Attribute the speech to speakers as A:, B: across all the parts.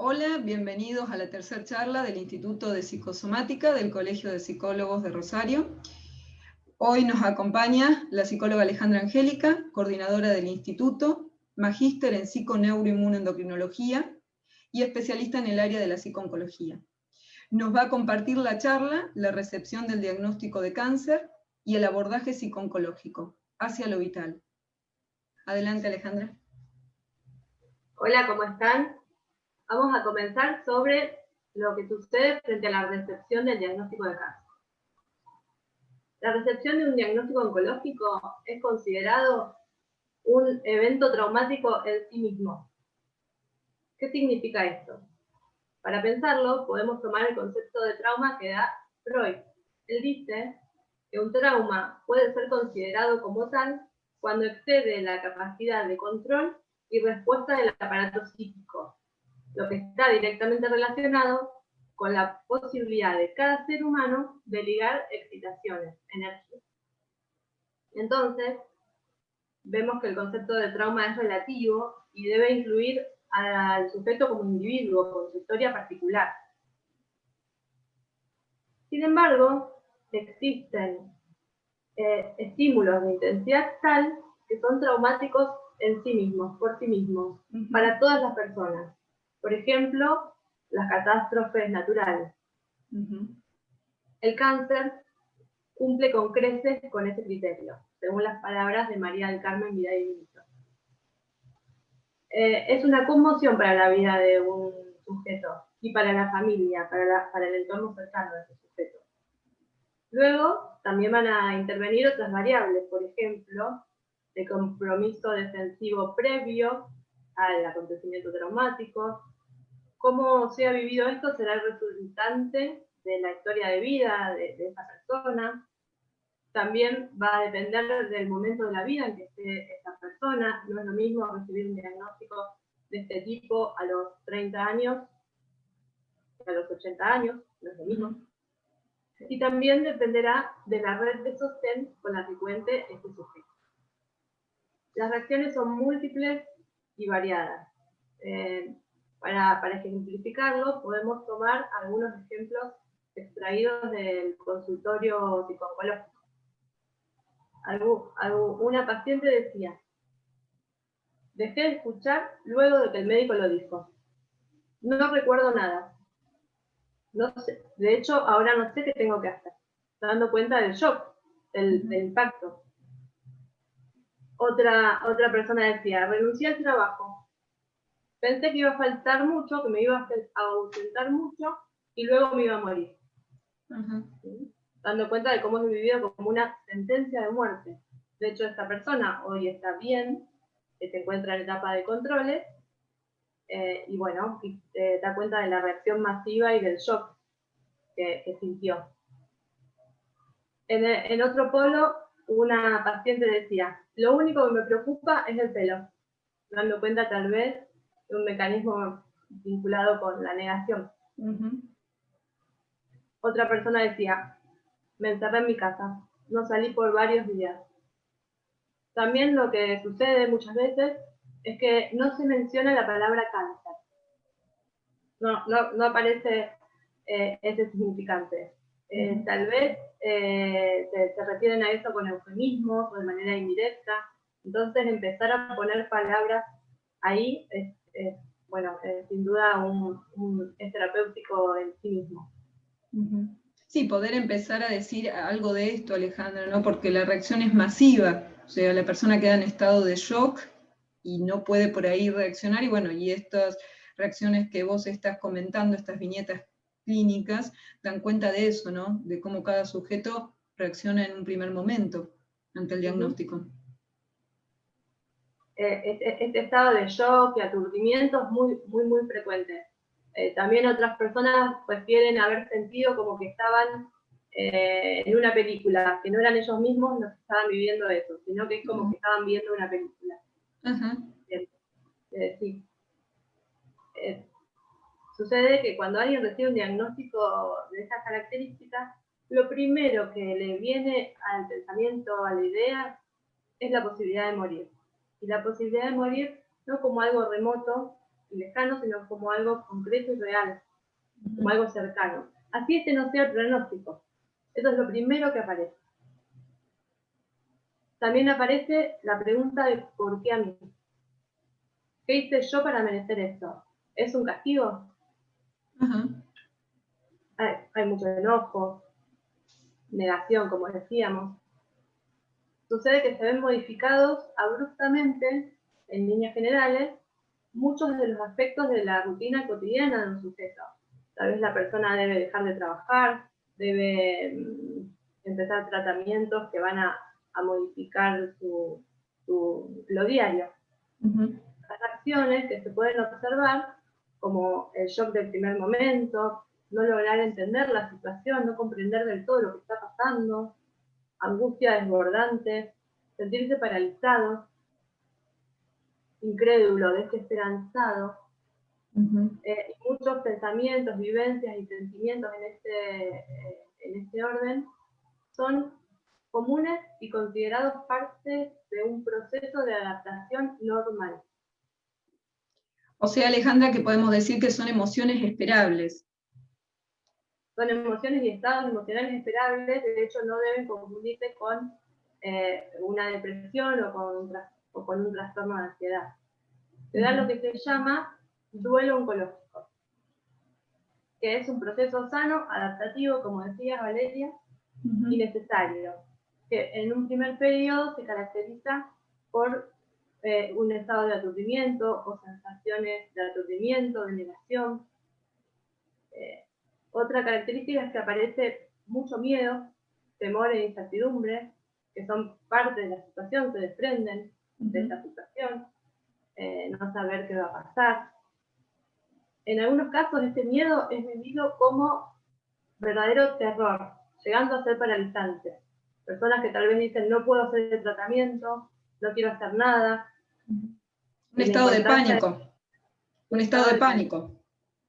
A: Hola, bienvenidos a la tercera charla del Instituto de Psicosomática del Colegio de Psicólogos de Rosario. Hoy nos acompaña la psicóloga Alejandra Angélica, coordinadora del Instituto, magíster en psiconeuroinmunoendocrinología y especialista en el área de la psicooncología. Nos va a compartir la charla, la recepción del diagnóstico de cáncer y el abordaje psicooncológico hacia lo vital. Adelante, Alejandra.
B: Hola, ¿cómo están? Vamos a comenzar sobre lo que sucede frente a la recepción del diagnóstico de cáncer. La recepción de un diagnóstico oncológico es considerado un evento traumático en sí mismo. ¿Qué significa esto? Para pensarlo, podemos tomar el concepto de trauma que da Freud. Él dice que un trauma puede ser considerado como tal cuando excede la capacidad de control y respuesta del aparato psíquico, lo que está directamente relacionado con la posibilidad de cada ser humano de ligar excitaciones, energía. Entonces, vemos que el concepto de trauma es relativo y debe incluir al sujeto como individuo, con su historia particular. Sin embargo, existen estímulos de intensidad tal que son traumáticos en sí mismos, por sí mismos, para todas las personas. Por ejemplo, las catástrofes naturales. El cáncer cumple con creces con ese criterio, según las palabras de María del Carmen Vidal y Benito. Es una conmoción para la vida de un sujeto y para la familia, para el entorno cercano de ese sujeto. Luego, también van a intervenir otras variables, por ejemplo, el compromiso defensivo previo al acontecimiento traumático. Cómo se ha vivido esto será el resultante de la historia de vida de esa persona. También va a depender del momento de la vida en que esté esta persona. No es lo mismo recibir un diagnóstico de este tipo a los 30 años que a los 80 años, no es lo mismo. Y también dependerá de la red de sostén con la que cuente este sujeto. Las reacciones son múltiples y variadas. Para ejemplificarlo, podemos tomar algunos ejemplos extraídos del consultorio psicooncológico. Una paciente decía: dejé de escuchar luego de que el médico lo dijo. No recuerdo nada. No sé, de hecho, ahora no sé qué tengo que hacer. Dando cuenta del shock, del impacto. Otra persona decía: renuncié al trabajo. Pensé que iba a faltar mucho, que me iba a ausentar mucho y luego me iba a morir. ¿Sí? Dando cuenta de cómo es vivido como una sentencia de muerte. De hecho, esta persona hoy está bien, se encuentra en etapa de controles, y bueno, da cuenta de la reacción masiva y del shock que sintió. En otro polo, una paciente decía: lo único que me preocupa es el pelo, dando cuenta tal vez de un mecanismo vinculado con la negación. Otra persona decía: me encerré en mi casa, no salí por varios días. También lo que sucede muchas veces es que no se menciona la palabra cáncer. No aparece ese significante. Tal vez se refieren a eso con eufemismos o de manera indirecta. Entonces, empezar a poner palabras ahí es sin duda es terapéutico en sí mismo.
A: Sí, poder empezar a decir algo de esto, Alejandra, ¿no? Porque la reacción es masiva, o sea, la persona queda en estado de shock y no puede por ahí reaccionar, y bueno, y estas reacciones que vos estás comentando, estas viñetas clínicas, dan cuenta de eso, ¿no? De cómo cada sujeto reacciona en un primer momento ante el diagnóstico.
B: Este estado de shock y aturdimiento es muy frecuente. También otras personas prefieren haber sentido como que estaban en una película, que no eran ellos mismos los que estaban viviendo eso, sino que es como que estaban viendo una película. Sí. Sucede que cuando alguien recibe un diagnóstico de estas características, lo primero que le viene al pensamiento, a la idea, es la posibilidad de morir. Y la posibilidad de morir no como algo remoto, y lejano, sino como algo concreto y real, como algo cercano. Así no sea el pronóstico. Eso es lo primero que aparece. También aparece la pregunta de ¿por qué a mí? ¿Qué hice yo para merecer esto? ¿Es un castigo? Hay mucho enojo, negación, como decíamos. Sucede que se ven modificados abruptamente, en líneas generales, muchos de los aspectos de la rutina cotidiana de un sujeto. Tal vez la persona debe dejar de trabajar, debe empezar tratamientos que van a modificar lo diario. Las acciones que se pueden observar, como el shock del primer momento, no lograr entender la situación, no comprender del todo lo que está pasando, angustia desbordante, sentirse paralizado, incrédulo, desesperanzado, y muchos pensamientos, vivencias y sentimientos en este orden son comunes y considerados parte de un proceso de adaptación normal.
A: O sea, Alejandra, que podemos decir que son emociones esperables.
B: Son emociones y estados emocionales esperables, de hecho no deben confundirse con una depresión o con un trastorno de ansiedad. Se da lo que se llama duelo oncológico, que es un proceso sano, adaptativo, como decía Valeria, y necesario, que en un primer periodo se caracteriza por un estado de aturdimiento o sensaciones de aturdimiento, de negación. Otra característica es que aparece mucho miedo, temor e incertidumbre, que son parte de la situación, se desprenden de esta situación, no saber qué va a pasar. En algunos casos este miedo es vivido como verdadero terror, llegando a ser paralizante. Personas que tal vez dicen no puedo hacer el tratamiento, no quiero hacer nada.
A: Un estado de pánico. Un estado de pánico.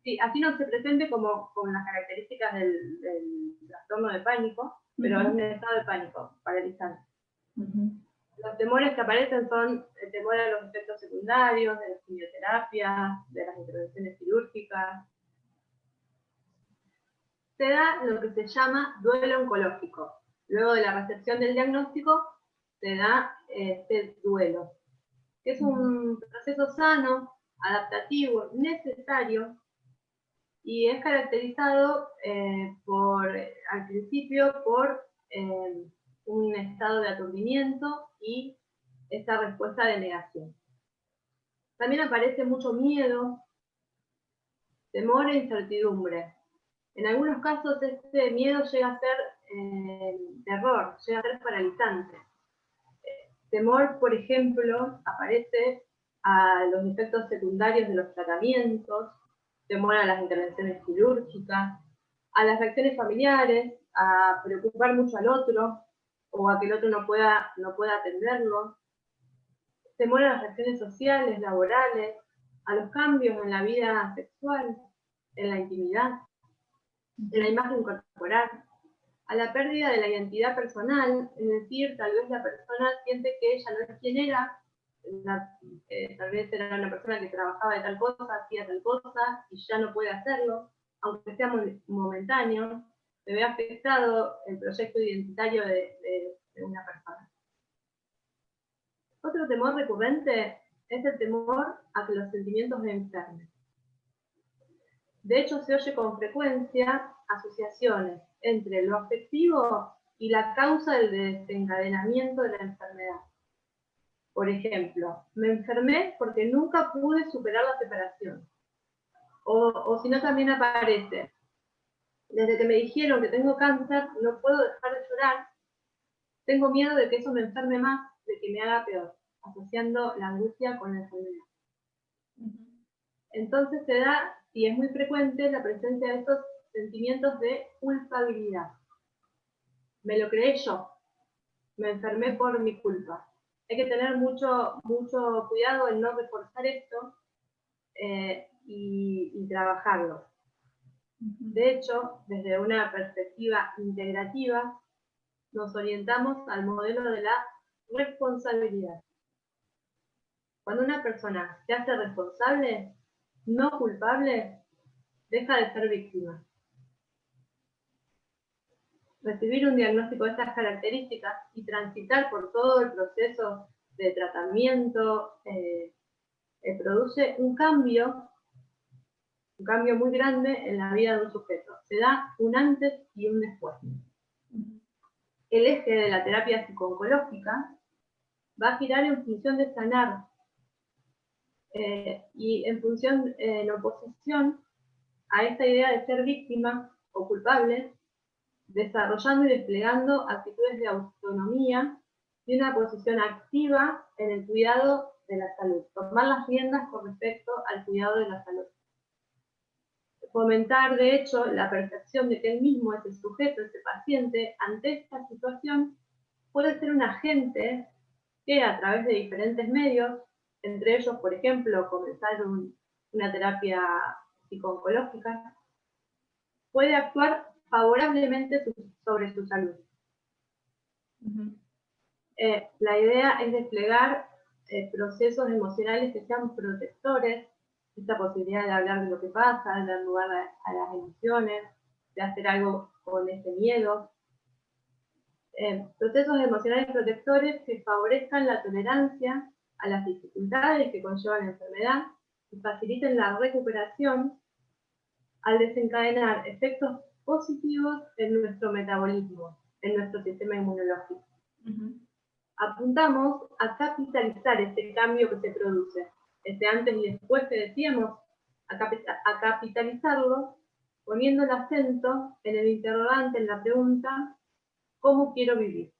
B: Sí, así no se presente como con las características del trastorno de pánico, pero es un estado de pánico paralizante. Los temores que aparecen son el temor a los efectos secundarios, de las quimioterapias, de las intervenciones quirúrgicas. Se da lo que se llama duelo oncológico. Luego de la recepción del diagnóstico, se da este duelo, que es un proceso sano, adaptativo, necesario, y es caracterizado al principio por un estado de aturdimiento y esta respuesta de negación. También aparece mucho miedo, temor e incertidumbre. En algunos casos este miedo llega a ser terror, llega a ser paralizante. Temor, por ejemplo, aparece a los efectos secundarios de los tratamientos, temor a las intervenciones quirúrgicas, a las reacciones familiares, a preocupar mucho al otro, o a que el otro no pueda atenderlo, temor a las reacciones sociales, laborales, a los cambios en la vida sexual, en la intimidad, en la imagen corporal, a la pérdida de la identidad personal, es decir, tal vez la persona siente que ella no es quien era, tal vez era una persona que trabajaba de tal cosa, hacía tal cosa, y ya no puede hacerlo, aunque sea momentáneo, se ve afectado el proyecto identitario de una persona. Otro temor recurrente es el temor a que los sentimientos me enfermen. De hecho, se oye con frecuencia asociaciones entre lo afectivo y la causa del desencadenamiento de la enfermedad. Por ejemplo, me enfermé porque nunca pude superar la separación. O si no, también aparece, desde que me dijeron que tengo cáncer, no puedo dejar de llorar, tengo miedo de que eso me enferme más, de que me haga peor, asociando la angustia con la enfermedad. Entonces se da, y es muy frecuente, la presencia de estos sentimientos de culpabilidad. Me lo creé yo, me enfermé por mi culpa. Hay que tener mucho cuidado en no reforzar esto y trabajarlo. De hecho, desde una perspectiva integrativa, nos orientamos al modelo de la responsabilidad. Cuando una persona se hace responsable, no culpable, deja de ser víctima. Recibir un diagnóstico de estas características y transitar por todo el proceso de tratamiento produce un cambio muy grande en la vida de un sujeto. Se da un antes y un después. El eje de la terapia psicooncológica va a girar en función de sanar y en oposición a esta idea de ser víctima o culpable, desarrollando y desplegando actitudes de autonomía y una posición activa en el cuidado de la salud, tomar las riendas con respecto al cuidado de la salud. Fomentar, de hecho, la percepción de que él mismo es el sujeto, ese paciente, ante esta situación, puede ser un agente que a través de diferentes medios, entre ellos, por ejemplo, comenzar una terapia psicooncológica, puede actuar favorablemente sobre su salud. La idea es desplegar procesos emocionales que sean protectores, esta posibilidad de hablar de lo que pasa, de dar lugar a las emociones, de hacer algo con ese miedo. Procesos emocionales protectores que favorezcan la tolerancia a las dificultades que conlleva la enfermedad y faciliten la recuperación al desencadenar efectos positivos en nuestro metabolismo, en nuestro sistema inmunológico. Apuntamos a capitalizar este cambio que se produce, este antes y después que decíamos, a capitalizarlo poniendo el acento en el interrogante, en la pregunta, ¿cómo quiero vivir?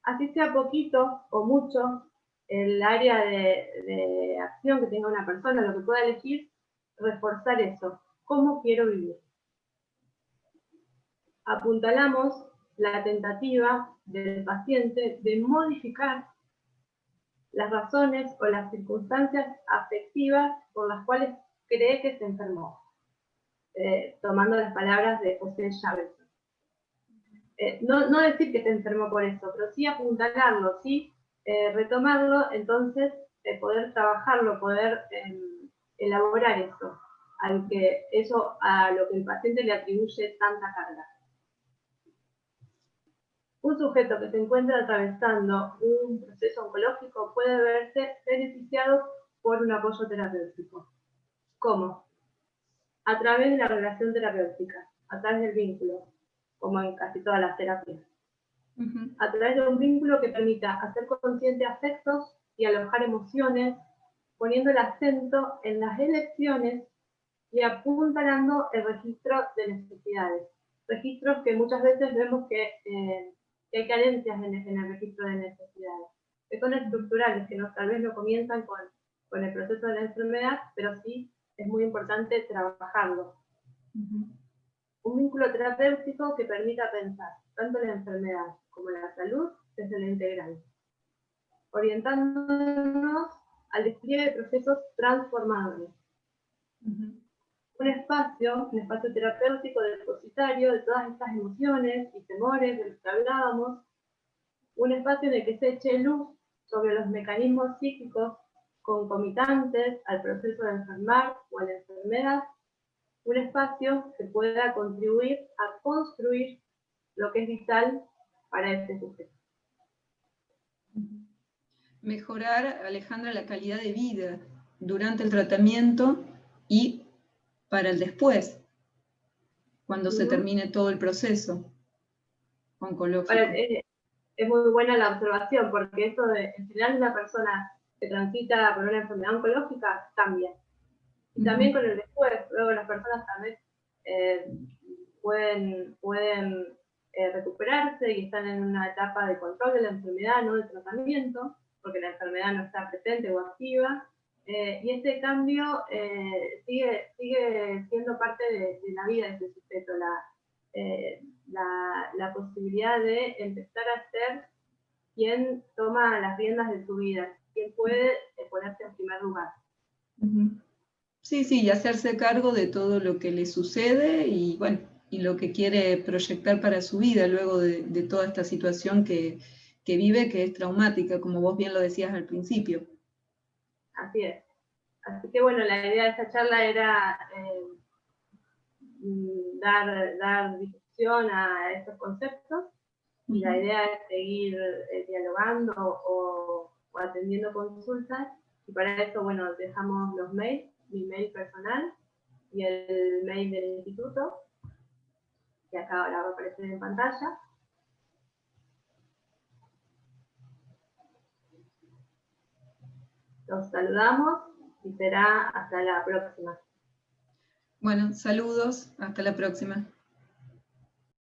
B: Así sea poquito o mucho el área de acción que tenga una persona, lo que pueda elegir, reforzar eso. ¿Cómo quiero vivir? Apuntalamos la tentativa del paciente de modificar las razones o las circunstancias afectivas por las cuales cree que se enfermó, tomando las palabras de José Chávez. No decir que se enfermó por eso, pero sí apuntalarlo, sí retomarlo, entonces poder trabajarlo, poder elaborar eso, a lo que el paciente le atribuye tanta carga. Un sujeto que se encuentra atravesando un proceso oncológico puede verse beneficiado por un apoyo terapéutico. ¿Cómo? A través de la relación terapéutica, a través del vínculo, como en casi todas las terapias. A través de un vínculo que permita hacer consciente afectos y alojar emociones, poniendo el acento en las elecciones y apuntalando el registro de necesidades. Registros que muchas veces vemos que hay carencias en el registro de necesidades, que son estructurales, que tal vez no comienzan con el proceso de la enfermedad, pero sí es muy importante trabajarlo. Un vínculo terapéutico que permita pensar tanto la enfermedad como la salud desde lo integral, orientándonos al despliegue de procesos transformadores. Un espacio terapéutico depositario de todas estas emociones y temores de los que hablábamos, un espacio en el que se eche luz sobre los mecanismos psíquicos concomitantes al proceso de enfermar o a la enfermedad, un espacio que pueda contribuir a construir lo que es vital para este sujeto.
A: Mejorar, Alejandra, la calidad de vida durante el tratamiento y para el después, cuando se termine todo el proceso oncológico.
B: Es muy buena la observación, porque eso en general una persona que transita por una enfermedad oncológica cambia. Y también con el después, luego las personas también pueden recuperarse y están en una etapa de control de la enfermedad, no de tratamiento, porque la enfermedad no está presente o activa, y este cambio sigue siendo parte de la vida de ese sujeto, la posibilidad de empezar a ser quien toma las riendas de su vida, quien puede ponerse en primer lugar.
A: Sí, y hacerse cargo de todo lo que le sucede y bueno, y lo que quiere proyectar para su vida luego de toda esta situación que vive, que es traumática, como vos bien lo decías al principio.
B: Así es. Así que bueno, la idea de esta charla era dar difusión a estos conceptos, y la idea es seguir dialogando o atendiendo consultas, y para eso, bueno, dejamos los mails, mi mail personal y el mail del instituto, que acá ahora va a aparecer en pantalla. Los saludamos y será hasta la próxima.
A: Bueno, saludos, hasta la próxima.